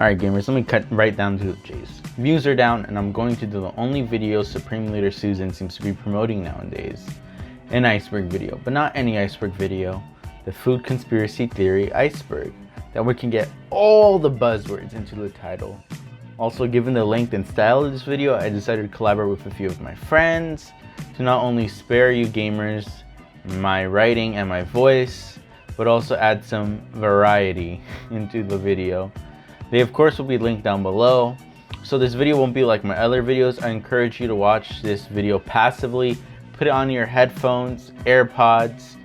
Alright gamers, let me cut right down to the chase. Views are down and I'm going to do the only video Supreme Leader Susan seems to be promoting nowadays. An Iceberg video, but not any Iceberg video. The food conspiracy theory Iceberg. That we can get all the buzzwords into the title. Also, given the length and style of this video, I decided to collaborate with a few of my friends to not only spare you gamers my writing and my voice, but also add some variety into the video. They of course will be linked down below. So this video won't be like my other videos. I encourage you to watch this video passively. Put it on your headphones, AirPods,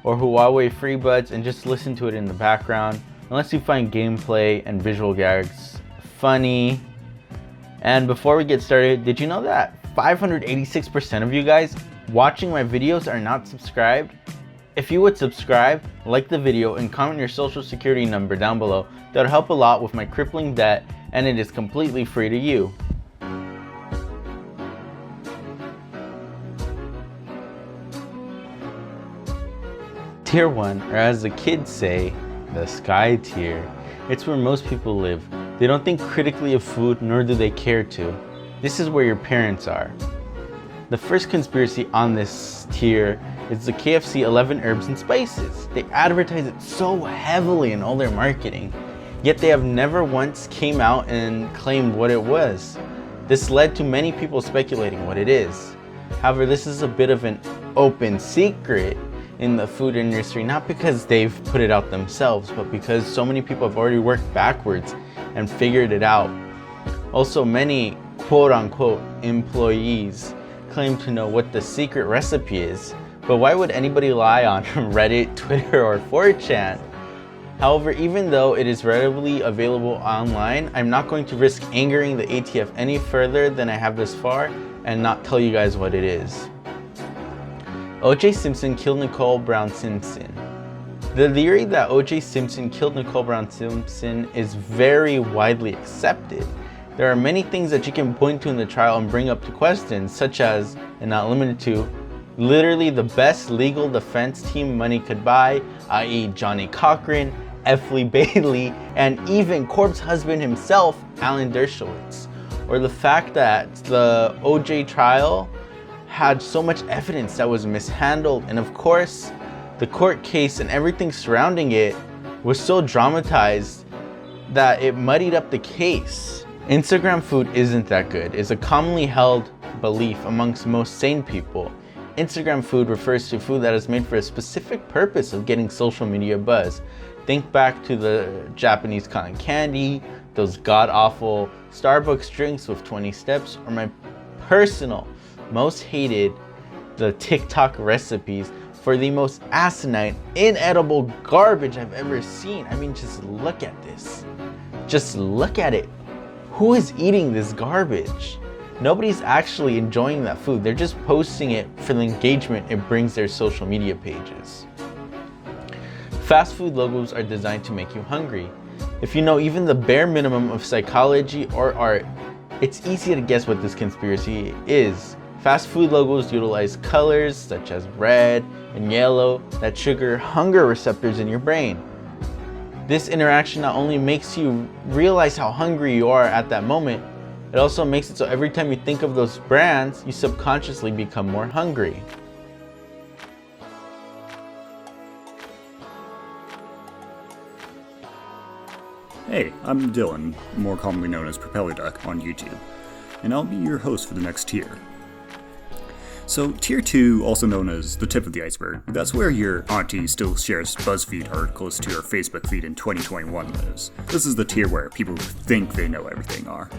or Huawei FreeBuds and just listen to it in the background. Unless you find gameplay and visual gags funny. And before we get started, did you know that 586% of you guys watching my videos are not subscribed? If you would subscribe, like the video, and comment your social security number down below, that would help a lot with my crippling debt, and it is completely free to you. Tier 1, or as the kids say, the sky tier. It's where most people live. They don't think critically of food, nor do they care to. This is where your parents are. The first conspiracy on this tier is the KFC 11 herbs and spices. They advertise it so heavily in all their marketing, yet they have never once came out and claimed what it was. This led to many people speculating what it is. However, this is a bit of an open secret in the food industry, not because they've put it out themselves, but because so many people have already worked backwards and figured it out. Also, many quote-unquote employees claim to know what the secret recipe is, but why would anybody lie on Reddit, Twitter, or 4chan? However, even though it is readily available online, I'm not going to risk angering the ATF any further than I have this far and not tell you guys what it is. O.J. Simpson killed Nicole Brown Simpson. The theory that O.J. Simpson killed Nicole Brown Simpson is very widely accepted. There are many things that you can point to in the trial and bring up to questions, such as, and not limited to, literally the best legal defense team money could buy, i.e. Johnny Cochran, F. Lee Bailey, and even Corb's husband himself, Alan Dershowitz. Or the fact that the O.J. trial had so much evidence that was mishandled, and of course, the court case and everything surrounding it was so dramatized that it muddied up the case. Instagram food isn't that good is a commonly held belief amongst most sane people. Instagram food refers to food that is made for a specific purpose of getting social media buzz. Think back to the Japanese cotton candy, those god-awful Starbucks drinks with 20 steps, or my personal most hated, the TikTok recipes for the most asinine, inedible garbage I've ever seen. I mean, just look at this. Just look at it. Who is eating this garbage? Nobody's actually enjoying that food. They're just posting it for the engagement it brings their social media pages. Fast food logos are designed to make you hungry. If you know even the bare minimum of psychology or art, it's easy to guess what this conspiracy is. Fast food logos utilize colors such as red and yellow that trigger hunger receptors in your brain. This interaction not only makes you realize how hungry you are at that moment, it also makes it so every time you think of those brands, you subconsciously become more hungry. Hey, I'm Dylan, more commonly known as Propeller Duck on YouTube, and I'll be your host for the next tier. So, Tier 2, also known as the tip of the iceberg, that's where your auntie still shares BuzzFeed articles to her Facebook feed in 2021 lives. This is the tier where people who think they know everything are.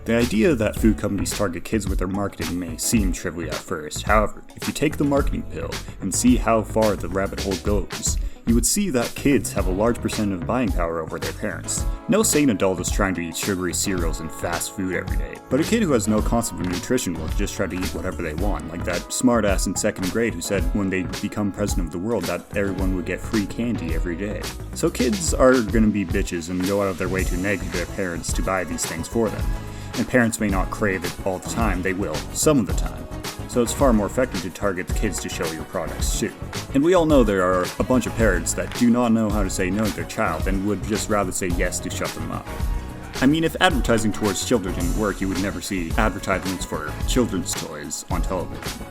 The idea that food companies target kids with their marketing may seem trivial at first. However, if you take the marketing pill and see how far the rabbit hole goes, you would see that kids have a large percent of buying power over their parents. No sane adult is trying to eat sugary cereals and fast food every day, but a kid who has no concept of nutrition will just try to eat whatever they want, like that smartass in second grade who said when they become president of the world that everyone would get free candy every day. So kids are gonna be bitches and go out of their way to nag their parents to buy these things for them. And parents may not crave it all the time, they will, some of the time. So it's far more effective to target the kids to show your products too. And we all know there are a bunch of parents that do not know how to say no to their child and would just rather say yes to shut them up. I mean, if advertising towards children didn't work, you would never see advertisements for children's toys on television.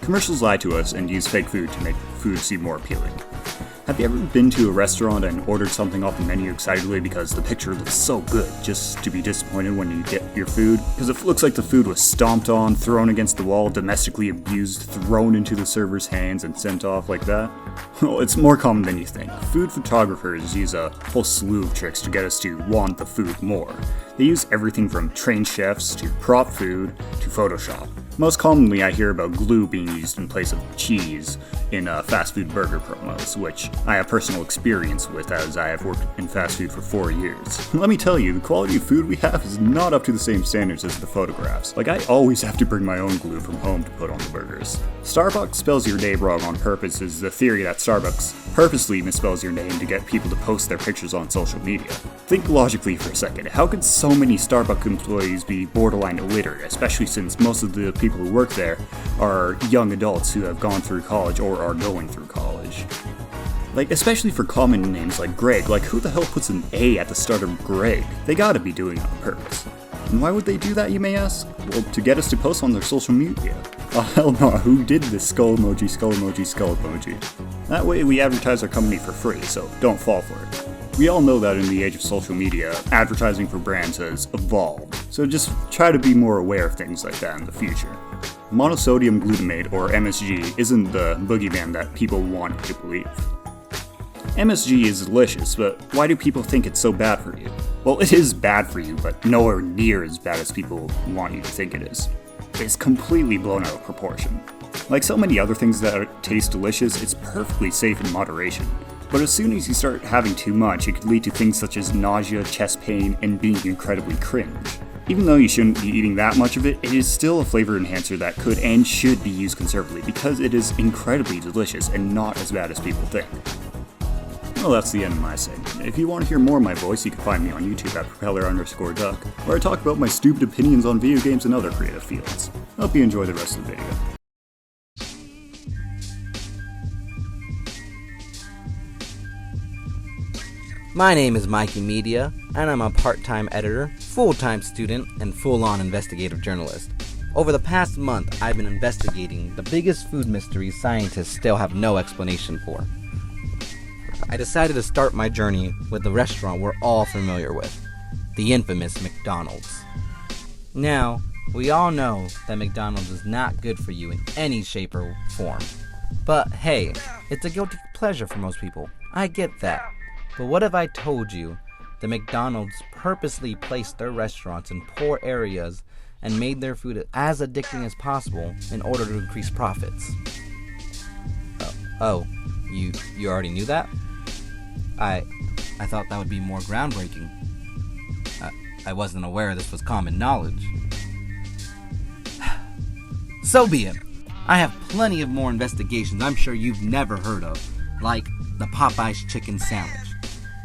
Commercials lie to us and use fake food to make food seem more appealing. Have you ever been to a restaurant and ordered something off the menu excitedly because the picture looks so good, just to be disappointed when you get your food? Because it looks like the food was stomped on, thrown against the wall, domestically abused, thrown into the server's hands, and sent off like that? Well, it's more common than you think. Food photographers use a whole slew of tricks to get us to want the food more. They use everything from trained chefs to prop food to Photoshop. Most commonly, I hear about glue being used in place of cheese in fast food burger promos, which I have personal experience with as I have worked in fast food for 4 years. Let me tell you, the quality of food we have is not up to the same standards as the photographs. Like, I always have to bring my own glue from home to put on the burgers. Starbucks spells your name wrong on purpose is the theory that Starbucks purposely misspells your name to get people to post their pictures on social media. Think logically for a second. How could so many Starbucks employees be borderline illiterate, especially since most of the people who work there are young adults who have gone through college or are going through college? Like, especially for common names like Greg, like who the hell puts an A at the start of Greg? They gotta be doing it on purpose. And why would they do that, you may ask? Well, to get us to post on their social media. Oh hell no, who did this skull emoji, skull emoji, skull emoji? That way we advertise our company for free, so don't fall for it. We all know that in the age of social media, advertising for brands has evolved, so just try to be more aware of things like that in the future. Monosodium glutamate, or MSG, isn't the boogeyman that people want you to believe. MSG is delicious, but why do people think it's so bad for you? Well, it is bad for you, but nowhere near as bad as people want you to think it is. It's completely blown out of proportion. Like so many other things that taste delicious, it's perfectly safe in moderation. But as soon as you start having too much, it could lead to things such as nausea, chest pain, and being incredibly cringe. Even though you shouldn't be eating that much of it, it is still a flavor enhancer that could and should be used conservatively because it is incredibly delicious and not as bad as people think. Well, that's the end of my segment. If you want to hear more of my voice, you can find me on YouTube at propeller_duck, where I talk about my stupid opinions on video games and other creative fields. I hope you enjoy the rest of the video. My name is Mikey Media, and I'm a part-time editor, full-time student, and full-on investigative journalist. Over the past month, I've been investigating the biggest food mysteries scientists still have no explanation for. I decided to start my journey with the restaurant we're all familiar with, the infamous McDonald's. Now, we all know that McDonald's is not good for you in any shape or form. But hey, it's a guilty pleasure for most people. I get that. But what if I told you that McDonald's purposely placed their restaurants in poor areas and made their food as addicting as possible in order to increase profits? You already knew that? I thought that would be more groundbreaking. I wasn't aware this was common knowledge. So be it. I have plenty of more investigations I'm sure you've never heard of, like the Popeye's chicken sandwich.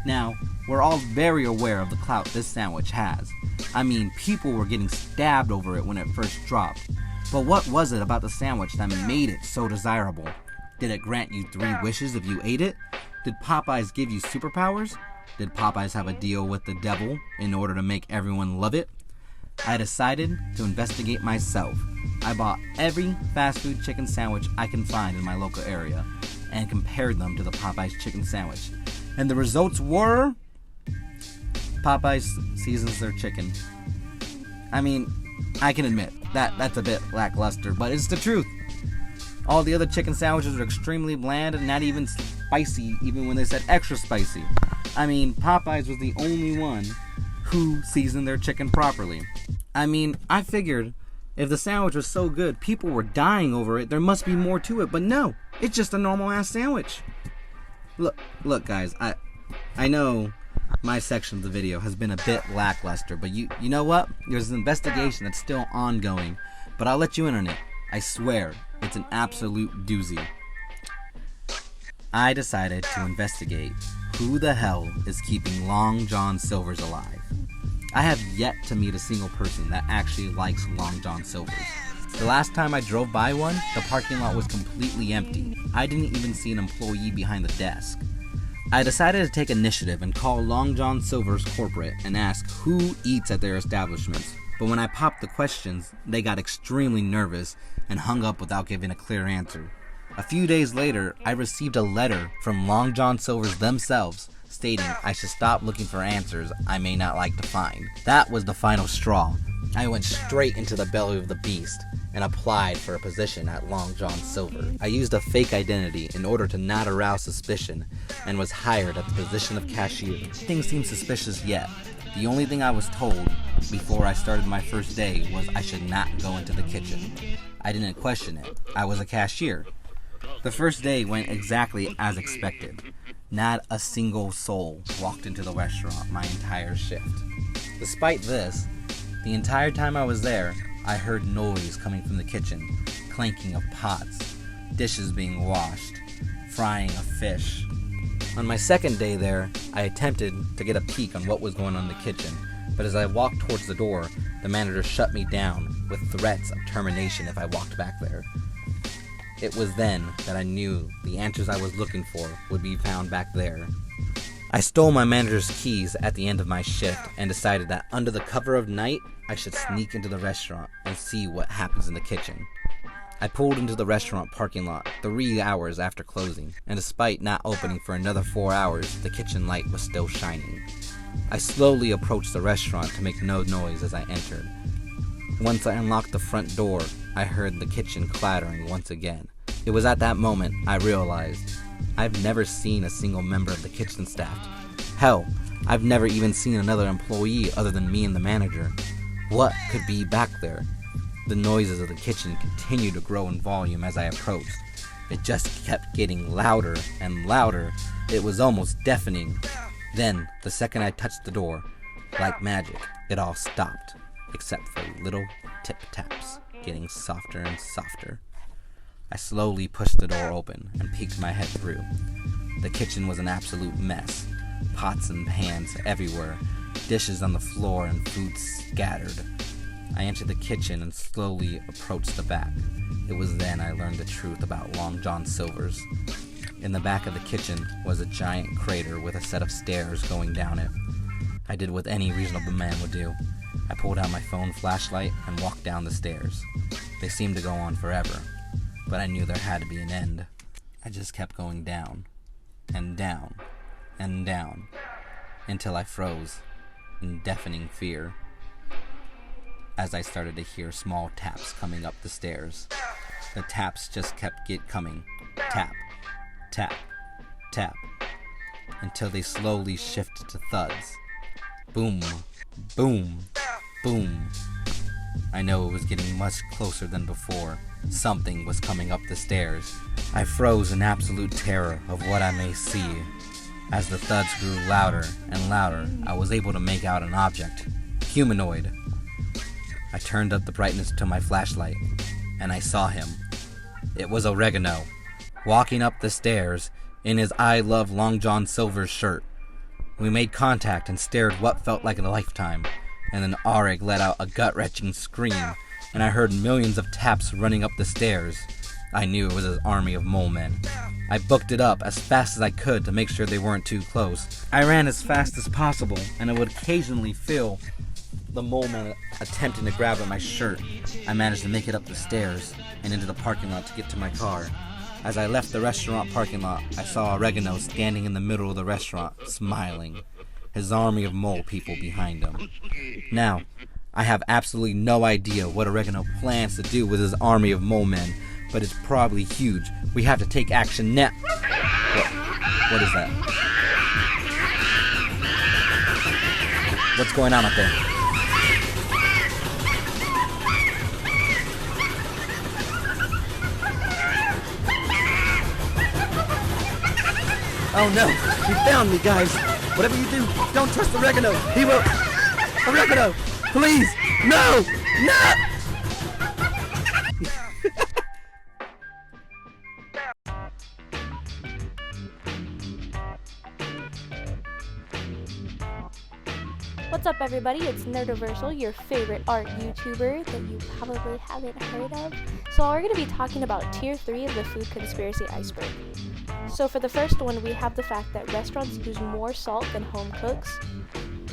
Now, we're all very aware of the clout this sandwich has. I mean, people were getting stabbed over it when it first dropped. But what was it about the sandwich that made it so desirable? Did it grant you 3 wishes if you ate it? Did Popeyes give you superpowers? Did Popeyes have a deal with the devil in order to make everyone love it? I decided to investigate myself. I bought every fast food chicken sandwich I can find in my local area and compared them to the Popeyes chicken sandwich. And the results were... Popeyes seasons their chicken. I mean, I can admit, that's a bit lackluster, but it's the truth. All the other chicken sandwiches are extremely bland and not even spicy, even when they said extra spicy. I mean, Popeyes was the only one who seasoned their chicken properly. I mean, I figured if the sandwich was so good, people were dying over it, there must be more to it, but no, it's just a normal-ass sandwich. Look, guys, I know my section of the video has been a bit lackluster, but you know what? There's an investigation that's still ongoing, but I'll let you in on it. I swear, it's an absolute doozy. I decided to investigate who the hell is keeping Long John Silver's alive. I have yet to meet a single person that actually likes Long John Silver's. The last time I drove by one, the parking lot was completely empty. I didn't even see an employee behind the desk. I decided to take initiative and call Long John Silver's corporate and ask who eats at their establishments. But when I popped the questions, they got extremely nervous and hung up without giving a clear answer. A few days later, I received a letter from Long John Silver's themselves stating I should stop looking for answers I may not like to find. That was the final straw. I went straight into the belly of the beast and applied for a position at Long John Silver. I used a fake identity in order to not arouse suspicion and was hired at the position of cashier. Things seemed suspicious yet. The only thing I was told before I started my first day was I should not go into the kitchen. I didn't question it. I was a cashier. The first day went exactly as expected. Not a single soul walked into the restaurant my entire shift. Despite this, the entire time I was there, I heard noise coming from the kitchen, clanking of pots, dishes being washed, frying of fish. On my second day there, I attempted to get a peek on what was going on in the kitchen, but as I walked towards the door, the manager shut me down with threats of termination if I walked back there. It was then that I knew the answers I was looking for would be found back there. I stole my manager's keys at the end of my shift and decided that under the cover of night, I should sneak into the restaurant and see what happens in the kitchen. I pulled into the restaurant parking lot 3 hours after closing, and despite not opening for another 4 hours, the kitchen light was still shining. I slowly approached the restaurant to make no noise as I entered. Once I unlocked the front door, I heard the kitchen clattering once again. It was at that moment I realized I've never seen a single member of the kitchen staff. Hell, I've never even seen another employee other than me and the manager. What could be back there? The noises of the kitchen continued to grow in volume as I approached. It just kept getting louder and louder. It was almost deafening. Then, the second I touched the door, like magic, it all stopped, except for little tip-taps, getting softer and softer. I slowly pushed the door open and peeked my head through. The kitchen was an absolute mess. Pots and pans everywhere, dishes on the floor and food scattered. I entered the kitchen and slowly approached the back. It was then I learned the truth about Long John Silver's. In the back of the kitchen was a giant crater with a set of stairs going down it. I did what any reasonable man would do. I pulled out my phone flashlight and walked down the stairs. They seemed to go on forever, but I knew there had to be an end. I just kept going down, and down, and down, until I froze in deafening fear as I started to hear small taps coming up the stairs. The taps just kept coming. Tap, tap, tap, until they slowly shifted to thuds. Boom, boom, boom. I know it was getting much closer than before. Something was coming up the stairs. I froze in absolute terror of what I may see. As the thuds grew louder and louder, I was able to make out an object. Humanoid. I turned up the brightness to my flashlight, and I saw him. It was Aregano, walking up the stairs in his I Love Long John Silver's shirt. We made contact and stared what felt like a lifetime, and then Areg let out a gut-wrenching scream, and I heard millions of taps running up the stairs. I knew it was his army of mole men. I booked it up as fast as I could to make sure they weren't too close. I ran as fast as possible, and I would occasionally feel the mole men attempting to grab at my shirt. I managed to make it up the stairs and into the parking lot to get to my car. As I left the restaurant parking lot, I saw Aregano standing in the middle of the restaurant, smiling, his army of mole people behind him. Now, I have absolutely no idea what Aregano plans to do with his army of mole men, but it's probably huge. We have to take action now. What is that? What's going on up there? Oh no, he found me, guys. Whatever you do, don't trust Aregano. He will... Aregano, please, no, no! What's up, everybody? It's Nerdiversal, your favorite art YouTuber that you probably haven't heard of. So we're going to be talking about Tier 3 of the food conspiracy Iceberg. So for the first one, we have the fact that restaurants use more salt than home cooks.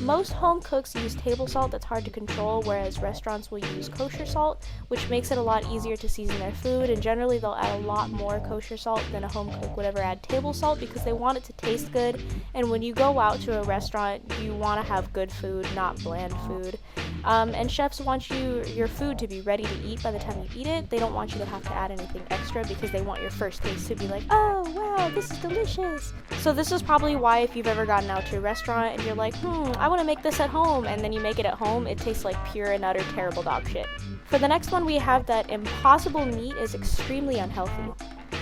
Most home cooks use table salt that's hard to control, whereas restaurants will use kosher salt, which makes it a lot easier to season their food, and generally they'll add a lot more kosher salt than a home cook would ever add table salt because they want it to taste good, and when you go out to a restaurant, you want to have good food, not bland food. And chefs want your food to be ready to eat by the time you eat it. They don't want you to have to add anything extra because they want your first taste to be like, oh wow, this is delicious. So this is probably why if you've ever gotten out to a restaurant and you're like, I want to make this at home, and then you make it at home, it tastes like pure and utter terrible dog shit. For the next one, we have that impossible meat is extremely unhealthy.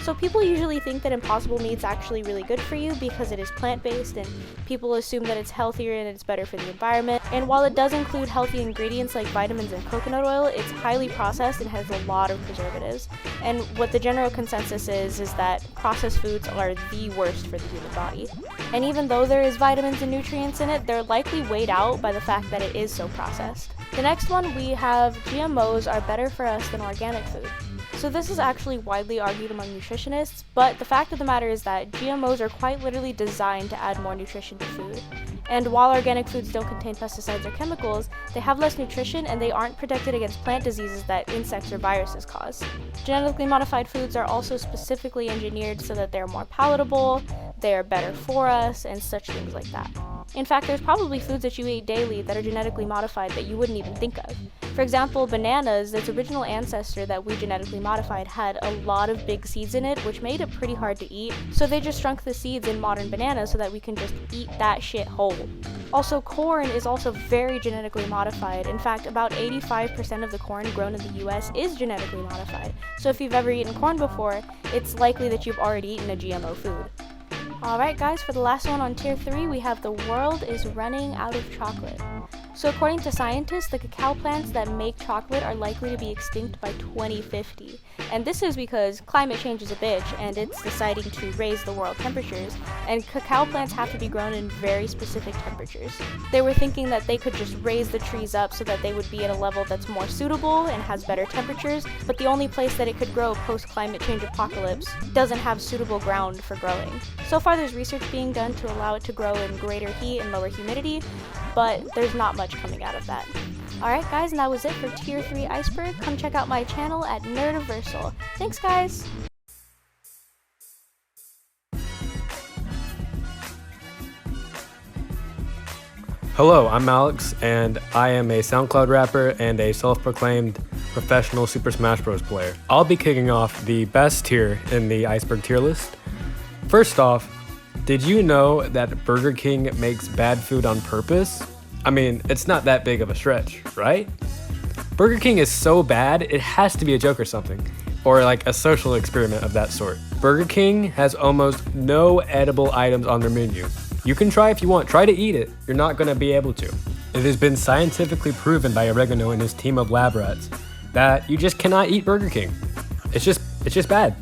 So people usually think that impossible meat's actually really good for you because it is plant-based, and people assume that it's healthier and it's better for the environment. And while it does include healthy ingredients like vitamins and coconut oil, it's highly processed and has a lot of preservatives. And what the general consensus is that processed foods are the worst for the human body. And even though there is vitamins and nutrients in it, they're likely weighed out by the fact that it is so processed. The next one, we have GMOs are better for us than organic food. So this is actually widely argued among nutritionists, but the fact of the matter is that GMOs are quite literally designed to add more nutrition to food. And while organic foods don't contain pesticides or chemicals, they have less nutrition and they aren't protected against plant diseases that insects or viruses cause. Genetically modified foods are also specifically engineered so that they're more palatable, they are better for us, and such things like that. In fact, there's probably foods that you eat daily that are genetically modified that you wouldn't even think of. For example, bananas, its original ancestor that we genetically modified, had a lot of big seeds in it, which made it pretty hard to eat, so they just shrunk the seeds in modern bananas so that we can just eat that shit whole. Also, corn is also very genetically modified. In fact, about 85% of the corn grown in the US is genetically modified. So if you've ever eaten corn before, it's likely that you've already eaten a GMO food. Alright guys, for the last one on tier 3, we have the world is running out of chocolate. So according to scientists, the cacao plants that make chocolate are likely to be extinct by 2050. And this is because climate change is a bitch and it's deciding to raise the world temperatures, and cacao plants have to be grown in very specific temperatures. They were thinking that they could just raise the trees up so that they would be at a level that's more suitable and has better temperatures, but the only place that it could grow post-climate change apocalypse doesn't have suitable ground for growing. So far there's research being done to allow it to grow in greater heat and lower humidity, but there's not much coming out of that. Alright guys, and that was it for Tier 3 Iceberg. Come check out my channel at Nerdiversal. Thanks guys! Hello, I'm Alex, and I am a SoundCloud rapper and a self-proclaimed professional Super Smash Bros. Player. I'll be kicking off the best tier in the Iceberg tier list. First off, did you know that Burger King makes bad food on purpose? I mean, it's not that big of a stretch, right? Burger King is so bad, it has to be a joke or something, or like a social experiment of that sort. Burger King has almost no edible items on their menu. You can try if you want, try to eat it, you're not gonna be able to. It has been scientifically proven by Aregano and his team of lab rats that you just cannot eat Burger King. It's just bad.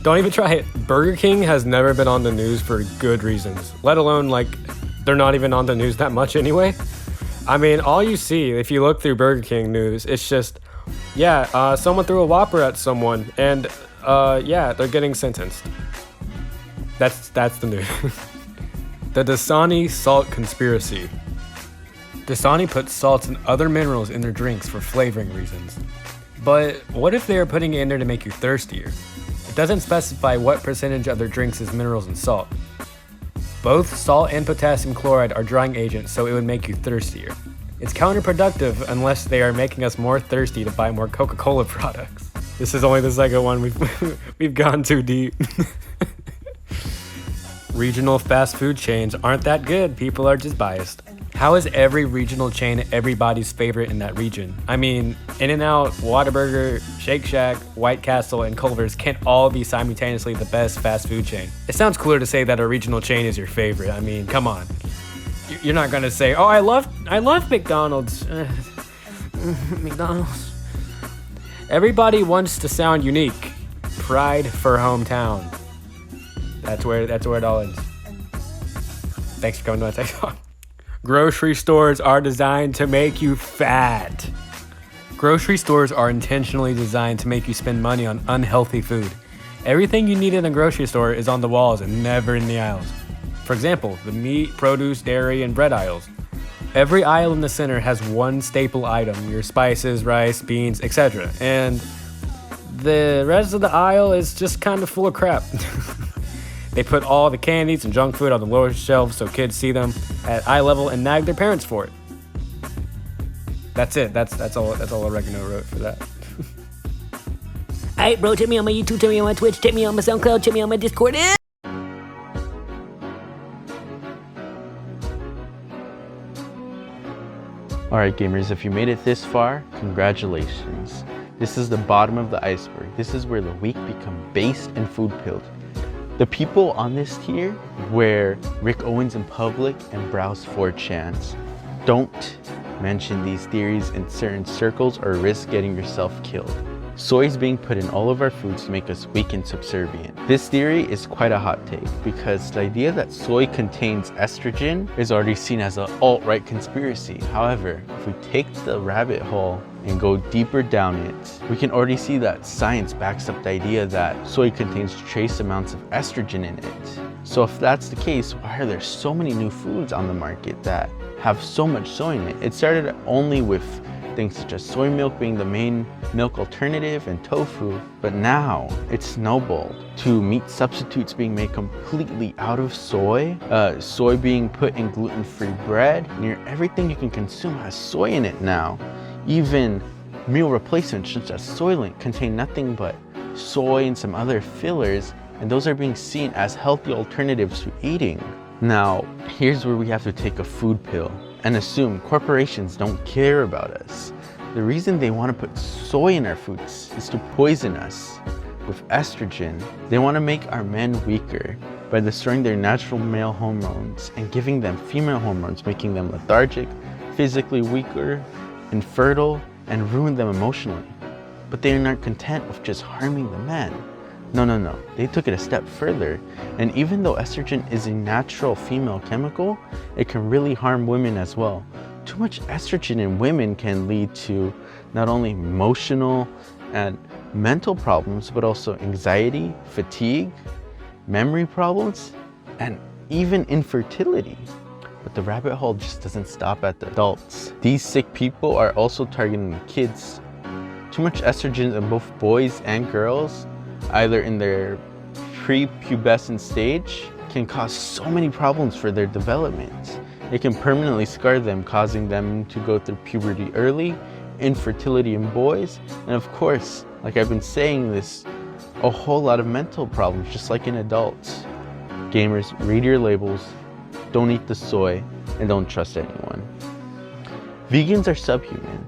Don't even try it. Burger King has never been on the news for good reasons, let alone like they're not even on the news that much anyway. I mean, all you see if you look through Burger King news, it's just, someone threw a Whopper at someone and they're getting sentenced. That's the news. The Dasani salt conspiracy. Dasani puts salts and other minerals in their drinks for flavoring reasons. But what if they are putting it in there to make you thirstier? It doesn't specify what percentage of their drinks is minerals and salt. Both salt and potassium chloride are drying agents, so it would make you thirstier. It's counterproductive unless they are making us more thirsty to buy more Coca-Cola products. This is only the second one we've gone too deep. Regional fast food chains aren't that good, people are just biased. How is every regional chain everybody's favorite in that region? I mean, In-N-Out, Whataburger, Shake Shack, White Castle, and Culver's can't all be simultaneously the best fast food chain. It sounds cooler to say that a regional chain is your favorite. I mean, come on. You're not gonna say, oh, I love McDonald's. McDonald's. Everybody wants to sound unique. Pride for hometown. That's where it all ends. Thanks for coming to my tech talk. Grocery stores are designed to make you fat. Grocery stores are intentionally designed to make you spend money on unhealthy food. Everything you need in a grocery store is on the walls and never in the aisles. For example, the meat, produce, dairy, and bread aisles. Every aisle in the center has one staple item, your spices, rice, beans, etc. And the rest of the aisle is just kind of full of crap. They put all the candies and junk food on the lower shelves so kids see them at eye level and nag their parents for it. That's it. That's all Aregano wrote for that. Alright, bro, check me on my YouTube, check me on my Twitch, check me on my SoundCloud, check me on my Discord. Alright gamers, if you made it this far, congratulations. This is the bottom of the iceberg. This is where the weak become based and food-pilled. The people on this tier wear Rick Owens in public and browse 4chans. Don't mention these theories in certain circles or risk getting yourself killed. Soy is being put in all of our foods to make us weak and subservient. This theory is quite a hot take because the idea that soy contains estrogen is already seen as an alt-right conspiracy. However, if we take the rabbit hole and go deeper down it, we can already see that science backs up the idea that soy contains trace amounts of estrogen in it. So if that's the case, why are there so many new foods on the market that have so much soy in it? It started only with things such as soy milk being the main milk alternative and tofu, but now it's snowballed to meat substitutes being made completely out of soy, soy being put in gluten-free bread. Near everything you can consume has soy in it now. Even meal replacements such as Soylent contain nothing but soy and some other fillers, and those are being seen as healthy alternatives to eating. Now, here's where we have to take a food pill and assume corporations don't care about us. The reason they want to put soy in our foods is to poison us with estrogen. They want to make our men weaker by destroying their natural male hormones and giving them female hormones, making them lethargic, physically weaker, infertile, and ruin them emotionally. But they are not content with just harming the men. No. They took it a step further. And even though estrogen is a natural female chemical, it can really harm women as well. Too much estrogen in women can lead to not only emotional and mental problems, but also anxiety, fatigue, memory problems, and even infertility. But the rabbit hole just doesn't stop at the adults. These sick people are also targeting the kids. Too much estrogen in both boys and girls, either in their pre-pubescent stage, can cause so many problems for their development. It can permanently scar them, causing them to go through puberty early, infertility in boys, and of course, like I've been saying this, a whole lot of mental problems, just like in adults. Gamers, read your labels, don't eat the soy, and don't trust anyone. Vegans are subhuman.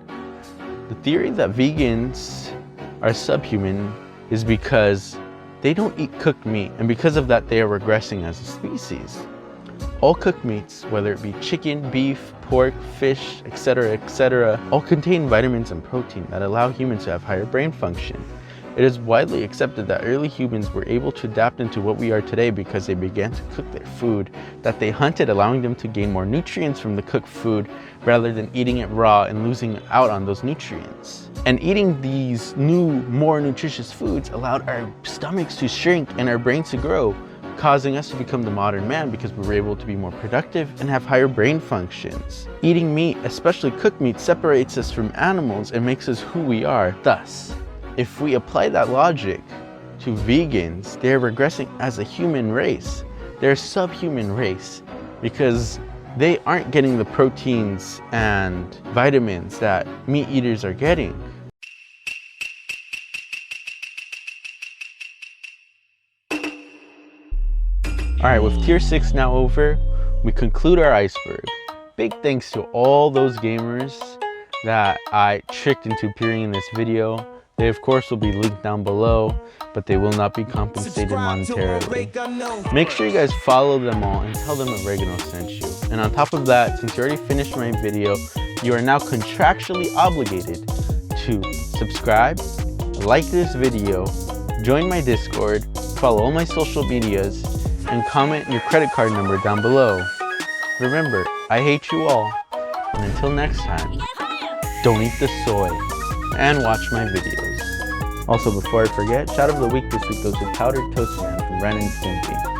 The theory that vegans are subhuman is because they don't eat cooked meat, and because of that they are regressing as a species. All cooked meats, whether it be chicken, beef, pork, fish, etc., all contain vitamins and protein that allow humans to have higher brain function. It is widely accepted that early humans were able to adapt into what we are today because they began to cook their food that they hunted, allowing them to gain more nutrients from the cooked food rather than eating it raw and losing out on those nutrients. And eating these new, more nutritious foods allowed our stomachs to shrink and our brains to grow, causing us to become the modern man because we were able to be more productive and have higher brain functions. Eating meat, especially cooked meat, separates us from animals and makes us who we are. Thus, if we apply that logic to vegans, they're regressing as a human race. They're a subhuman race because they aren't getting the proteins and vitamins that meat eaters are getting. Alright, with tier 6 now over, we conclude our iceberg. Big thanks to all those gamers that I tricked into appearing in this video. They of course will be linked down below, but they will not be compensated monetarily. Make sure you guys follow them all and tell them Aregano sent you. And on top of that, since you already finished my video, you are now contractually obligated to subscribe, like this video, join my Discord, follow all my social medias, and comment your credit card number down below. Remember, I hate you all, and until next time, don't eat the soy and watch my videos. Also, before I forget, shout out of the week this week goes to Powdered Toast Man from Ren and Stimpy.